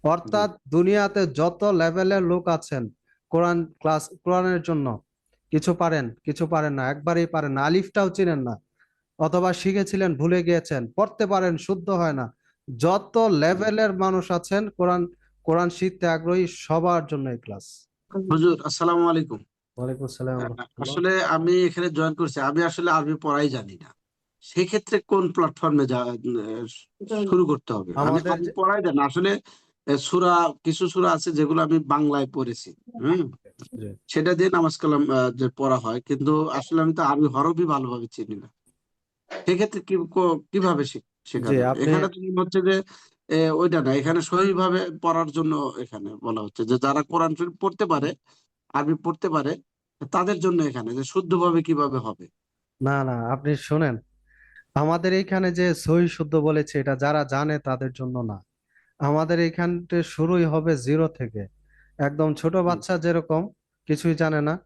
জি, অর্থাৎ দুনিয়াতে যত লেভেলের লোক আছেন, কোরআনের জন্য কিছু পারেন কিছু পারেন না, একবারেই পারেন না, আলিফটাও চিনেন না, অথবা শিখেছিলেন ভুলে গিয়েছেন, পড়তে পারেন শুদ্ধ হয় না, যত জি। লেভেলের মানুষ আছেন কোরআন কোরআন শিখতে আগ্রহী সবার জন্য এই ক্লাস। হুজুর, আসসালামু আলাইকুম। ওয়ালাইকুম আসসালাম ওয়া রাহমাতুল্লাহ। আসলে আমি এখানে জয়েন করছি, আমি আসলে আরবি পড়াই জানি না। সেক্ষেত্রে কোন প্ল্যাটফর্মে শুরু করতে হবে? আমি আমাদের আরবি যে পড়াই জানি না আসলে। সূরা, কিছু সূরা আছে যেগুলো আমি বাংলায় পড়েছি। হুম। জি সেটা দিয়ে নামাজ কালাম যে পড়া হয়, কিন্তু আসলে আমি তো আরবি হরফই ভালোভাবে চিনি না। সেক্ষেত্রে কিভাবে জি শেখানো? আপনি এখানে তো মনে হচ্ছে যে ওইটা না, এখানে সহিভাবে পড়ার জন্য এখানে বলা হচ্ছে যে যারা কোরআন শরীফ পড়তে পারে, আরবি পড়তে পারে, তাদের জন্য এখানে যে শুদ্ধভাবে কিভাবে হবে। না না, আপনি শুনেন, আমাদের এইখানে যে সহি শুদ্ধ বলেছে এটা যারা জানে তাদের জন্য না। আমাদের এইখানতে শুরুই হবে জিরো থেকে, একদম ছোট জি, বাচ্চা যেরকম কিছুই জানে না, জি,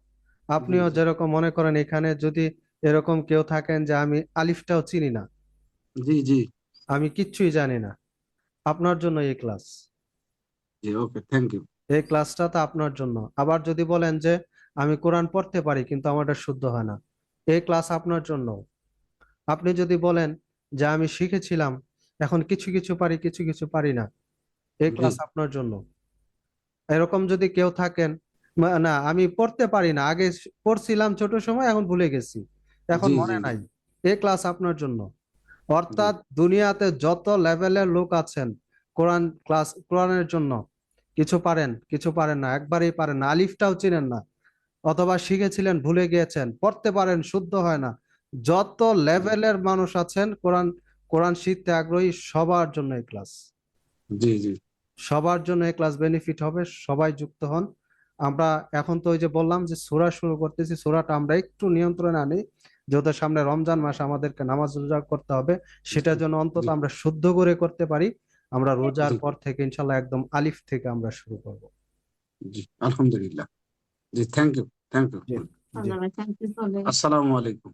আপনিও জি, যেরকম মনে করেন এখানে যদি এরকম কেউ থাকেন যে আমি আলিফটাও চিনি না, জি, জি, আমি কিচ্ছুই জানি না, আপনার জন্য এই ক্লাস। জি। Okay, thank you. এই ক্লাসটা তো আপনার জন্য। আবার যদি বলেন যে আমি কোরআন পড়তে পারি কিন্তু আমার এটা শুদ্ধ হয় না, এই ক্লাস আপনার জন্য। আপনি যদি বলেন যে আমি শিখেছিলাম, এখন কিছু কিছু পারি কিছু কিছু পারি না, এই জি, ক্লাস আপনার জন্য। এরকম যদি কেউ থাকেন, না আমি পড়তে পারি না, আগে পড়ছিলাম ছোট সময় এখন ভুলে গেছি, এখন জি, জি, মনে জি, নাই, এই ক্লাস আপনার জন্য। জি, অর্থাৎ দুনিয়াতে যত লেভেলের লোক আছেন কোরআনের জন্য কিছু পারেন কিছু পারেন না, একবারেই পারেন না, আলিফটাও চিনেন না, অথবা শিখেছিলেন ভুলে গিয়েছেন, পড়তে পারেন শুদ্ধ হয় না, যত লেভেলের মানুষ আছেন কোরআন শিখতে আগ্রহী সবার জন্য এই ক্লাস। জি, জি, সবার জন্য এই ক্লাস বেনিফিট হবে, সবাই যুক্ত হন। আমরা এখন তো ওই যে বললাম যে সূরা শুরু করতেছি, সূরাটা আমরা একটু নিয়ন্ত্রণে আনি, যেহেতু সামনে রমজান মাস, আমাদেরকে নামাজ রোজা করতে হবে, সেটার জন্য অন্তত জি, আমরা শুদ্ধ করে করতে পারি। আমরা রোজার জি, পর থেকে ইনশাল্লাহ একদম আলিফ থেকে আমরা শুরু করব। জি, আলহামদুলিল্লাহ। জি, থ্যাংক ইউ, থ্যাংক ইউ। জি জি। আসসালামু আলাইকুম।